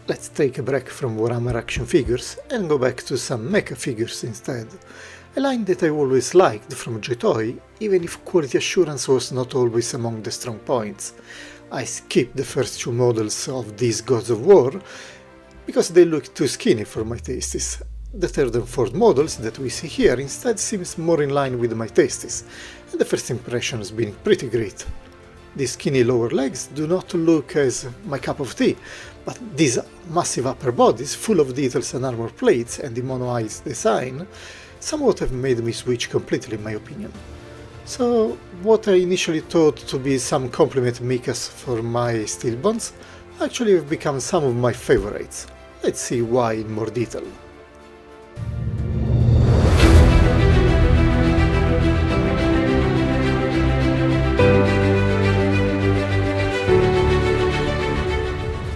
Let's take a break from Warhammer action figures and go back to some mecha figures instead. A line that I always liked from JOYTOY, even if quality assurance was not always among the strong points. I skipped the first two models of these Gods of War because they look too skinny for my tastes. The third and fourth models that we see here instead seems more in line with my tastes, and the first impression has been pretty great. These skinny lower legs do not look as my cup of tea, but these massive upper bodies full of details and armor plates and the mono-eyes design somewhat have made me switch completely in my opinion. So what I initially thought to be some compliment mechas for my steel bones actually have become some of my favorites. Let's see why in more detail.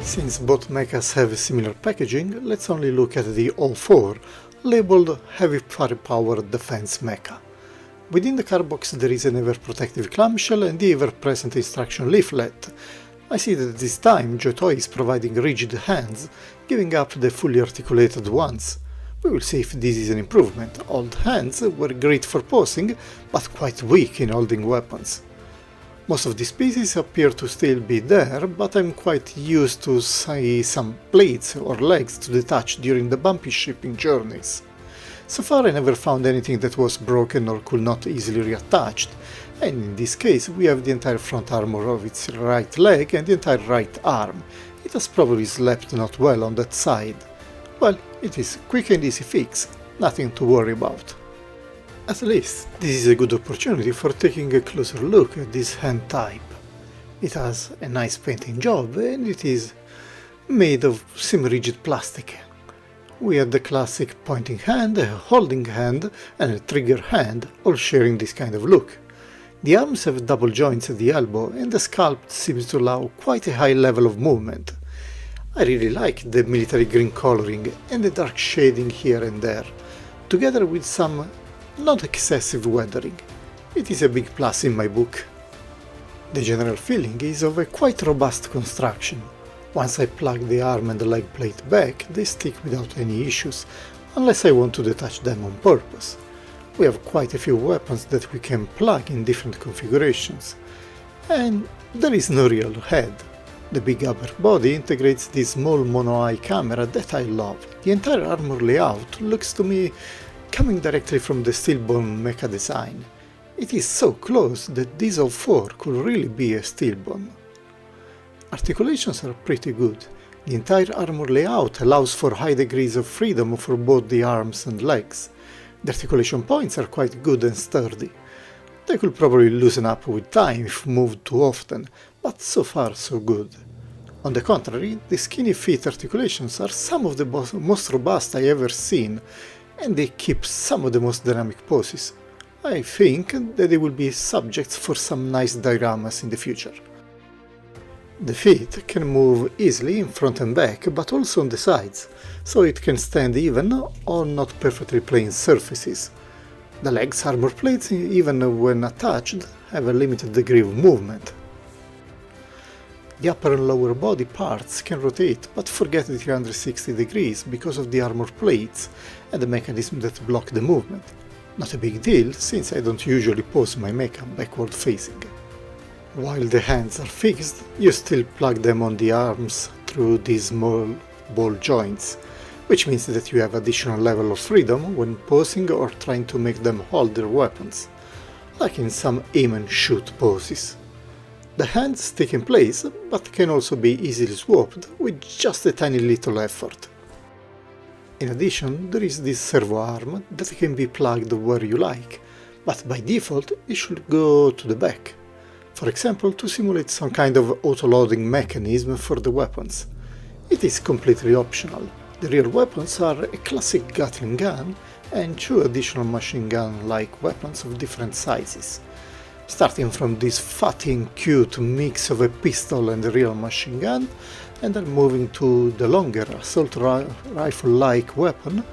Since both mechas have similar packaging, let's only look at the O4, labeled Heavy Firepower Defense Mecha. Within the card box there is an ever-protective clamshell and the ever-present instruction leaflet. I see that this time JOYTOY is providing rigid hands, giving up the fully articulated ones. We will see if this is an improvement. Old hands were great for posing, but quite weak in holding weapons. Most of these pieces appear to still be there, but I'm quite used to see some plates or legs to detach during the bumpy shipping journeys. So far I never found anything that was broken or could not easily reattached, and in this case we have the entire front armor of its right leg and the entire right arm. It has probably slept not well on that side. Well, it is quick and easy fix, nothing to worry about. At least, this is a good opportunity for taking a closer look at this hand type. It has a nice painting job and it is made of semi-rigid plastic. We have the classic pointing hand, a holding hand and a trigger hand, all sharing this kind of look. The arms have double joints at the elbow and the sculpt seems to allow quite a high level of movement. I really like the military green coloring and the dark shading here and there, together with some not excessive weathering. It is a big plus in my book. The general feeling is of a quite robust construction. Once I plug the arm and the leg plate back, they stick without any issues, unless I want to detach them on purpose. We have quite a few weapons that we can plug in different configurations. And there is no real head. The big upper body integrates this small mono-eye camera that I love. The entire armor layout looks to me coming directly from the Steelbone mecha design. It is so close that this O4 could really be a Steelbone. Articulations are pretty good. The entire armor layout allows for high degrees of freedom for both the arms and legs. The articulation points are quite good and sturdy. They could probably loosen up with time if moved too often, but so far so good. On the contrary, the skinny feet articulations are some of the most robust I ever seen, and they keep some of the most dynamic poses. I think that they will be subjects for some nice dioramas in the future. The feet can move easily in front and back, but also on the sides, so it can stand even on not perfectly plane surfaces. The legs' armor plates, even when attached, have a limited degree of movement. The upper and lower body parts can rotate, but forget the 360 degrees because of the armor plates and the mechanism that block the movement. Not a big deal, since I don't usually pose my mecha backward facing. While the hands are fixed, you still plug them on the arms through these small ball joints, which means that you have additional level of freedom when posing or trying to make them hold their weapons, like in some aim and shoot poses. The hands stick in place, but can also be easily swapped with just a tiny little effort. In addition, there is this servo arm that can be plugged where you like, but by default it should go to the back. For example, to simulate some kind of auto-loading mechanism for the weapons. It is completely optional. The rear weapons are a classic Gatling gun and two additional machine gun-like weapons of different sizes. Starting from this fatty and cute mix of a pistol and a real machine gun, and then moving to the longer assault rifle-like weapon,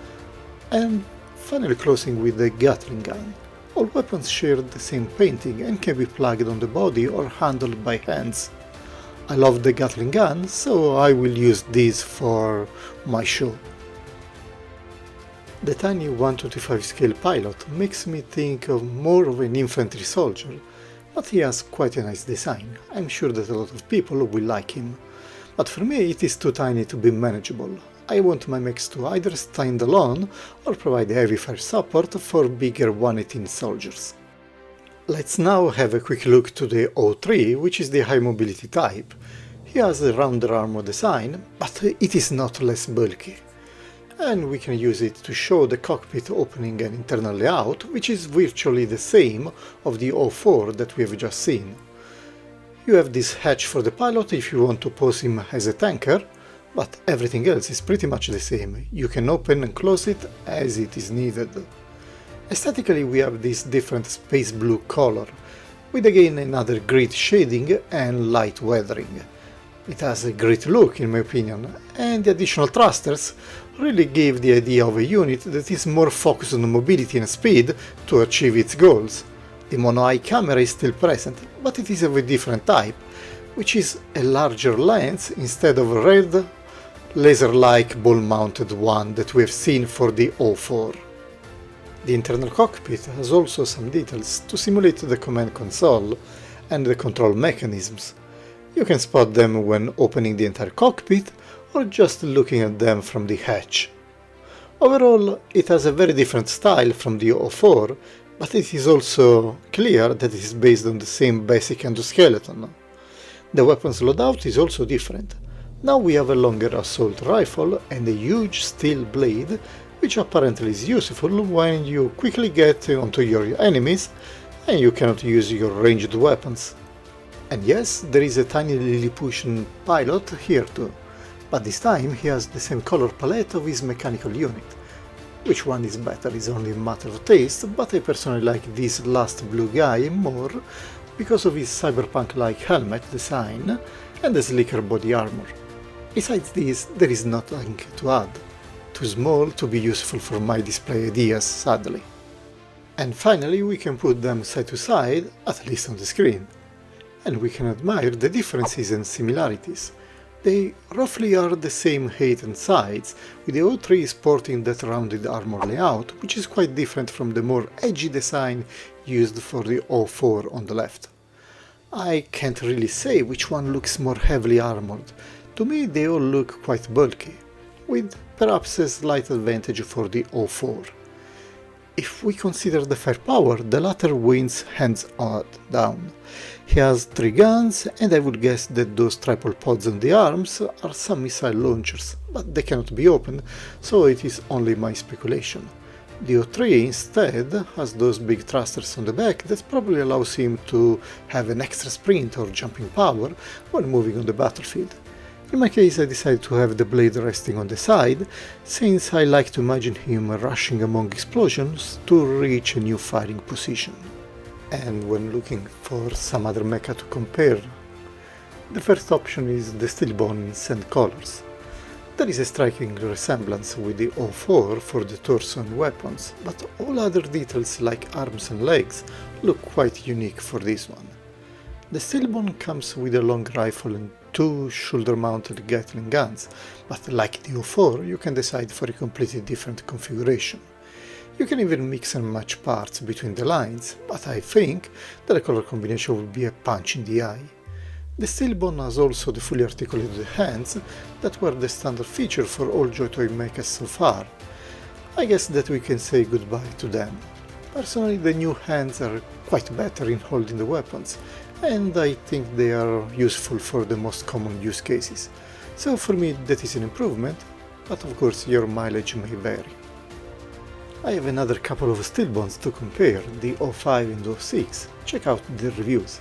and finally closing with the Gatling gun. All weapons share the same painting and can be plugged on the body or handled by hands. I love the Gatling gun, so I will use this for my show. The tiny 1/25 scale pilot makes me think of more of an infantry soldier, but he has quite a nice design. I'm sure that a lot of people will like him. But for me it is too tiny to be manageable. I want my mechs to either stand alone or provide heavy fire support for bigger 118 soldiers. Let's now have a quick look to the O3, which is the high mobility type. He has a rounder armor design, but it is not less bulky. And we can use it to show the cockpit opening and internal layout, which is virtually the same of the O4 that we have just seen. You have this hatch for the pilot if you want to pose him as a tanker, but everything else is pretty much the same. You can open and close it as it is needed. Aesthetically we have this different space blue color, with again another grit shading and light weathering. It has a great look in my opinion, and the additional thrusters really give the idea of a unit that is more focused on mobility and speed to achieve its goals. The mono-eye camera is still present, but it is of a different type, which is a larger lens instead of a red, laser-like ball-mounted one that we have seen for the O4. The internal cockpit has also some details to simulate the command console and the control mechanisms. You can spot them when opening the entire cockpit or just looking at them from the hatch. Overall, it has a very different style from the O4, but it is also clear that it is based on the same basic endoskeleton. The weapons loadout is also different. Now we have a longer assault rifle and a huge steel blade, which apparently is useful when you quickly get onto your enemies and you cannot use your ranged weapons. And yes, there is a tiny Lilliputian pilot here too, but this time he has the same color palette of his mechanical unit. Which one is better is only a matter of taste, but I personally like this last blue guy more because of his cyberpunk-like helmet design and the slicker body armor. Besides this, there is nothing to add. Too small to be useful for my display ideas, sadly. And finally we can put them side to side, at least on the screen. And we can admire the differences and similarities. They roughly are the same height and sides, with the O3 sporting that rounded armor layout, which is quite different from the more edgy design used for the O4 on the left. I can't really say which one looks more heavily armored. To me they all look quite bulky, with perhaps a slight advantage for the O4. If we consider the firepower, the latter wins hands down. He has 3 guns, and I would guess that those triple pods on the arms are some missile launchers, but they cannot be opened, so it is only my speculation. The O3 instead has those big thrusters on the back that probably allows him to have an extra sprint or jumping power when moving on the battlefield. In my case I decided to have the blade resting on the side, since I like to imagine him rushing among explosions to reach a new firing position. And when looking for some other mecha to compare, the first option is the Stillbone in sand colors. There is a striking resemblance with the O4 for the torso and weapons, but all other details like arms and legs look quite unique for this one. The Stillbone comes with a long rifle and 2 shoulder-mounted Gatling guns, but like the O4 you can decide for a completely different configuration. You can even mix and match parts between the lines, but I think that a color combination would be a punch in the eye. The Stillbone has also the fully articulated hands that were the standard feature for all JOYTOY mechas so far. I guess that we can say goodbye to them. Personally, the new hands are quite better in holding the weapons, and I think they are useful for the most common use cases. So for me that is an improvement, but of course your mileage may vary. I have another couple of Stillbones to compare, the O5 and O6, check out the reviews.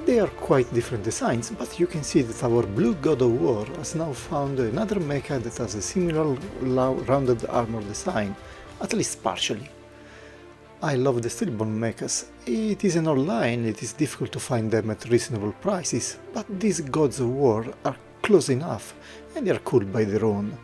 They are quite different designs, but you can see that our blue God of War has now found another mecha that has a similar rounded armor design, at least partially. I love the Stillbone mechas. It is an online, it is difficult to find them at reasonable prices, but these Gods of War are close enough and they are cool by their own.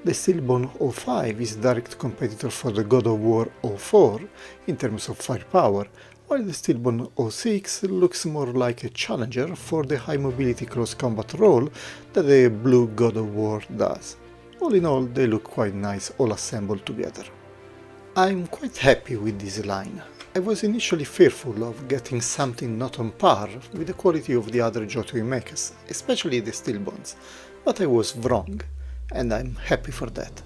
The Stillbone O5 is a direct competitor for the God of War O4 in terms of firepower, while the Stillborn 06 looks more like a challenger for the high mobility close combat role that the blue God of War does. All in all, they look quite nice all assembled together. I'm quite happy with this line. I was initially fearful of getting something not on par with the quality of the other JOYTOY mechas, especially the Stillborns, but I was wrong, and I'm happy for that.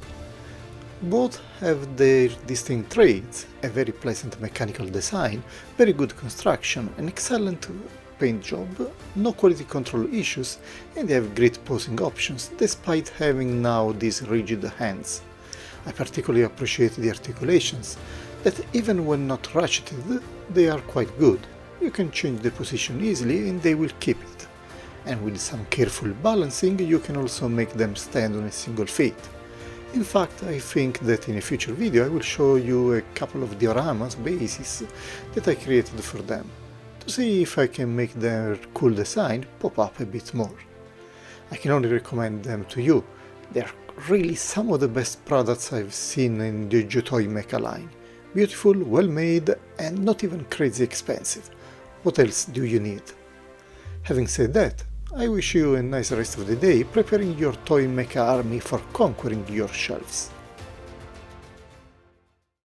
Both have their distinct traits, a very pleasant mechanical design, very good construction, an excellent paint job, no quality control issues, and they have great posing options despite having now these rigid hands. I particularly appreciate the articulations, that even when not ratcheted, they are quite good. You can change the position easily and they will keep it. And with some careful balancing, you can also make them stand on a single feet. In fact, I think that in a future video I will show you a couple of dioramas bases that I created for them, to see if I can make their cool design pop up a bit more. I can only recommend them to you. They're really some of the best products I've seen in the JOYTOY mecha line. Beautiful, well made, and not even crazy expensive. What else do you need? Having said that, I wish you a nice rest of the day preparing your toy mecha army for conquering your shelves.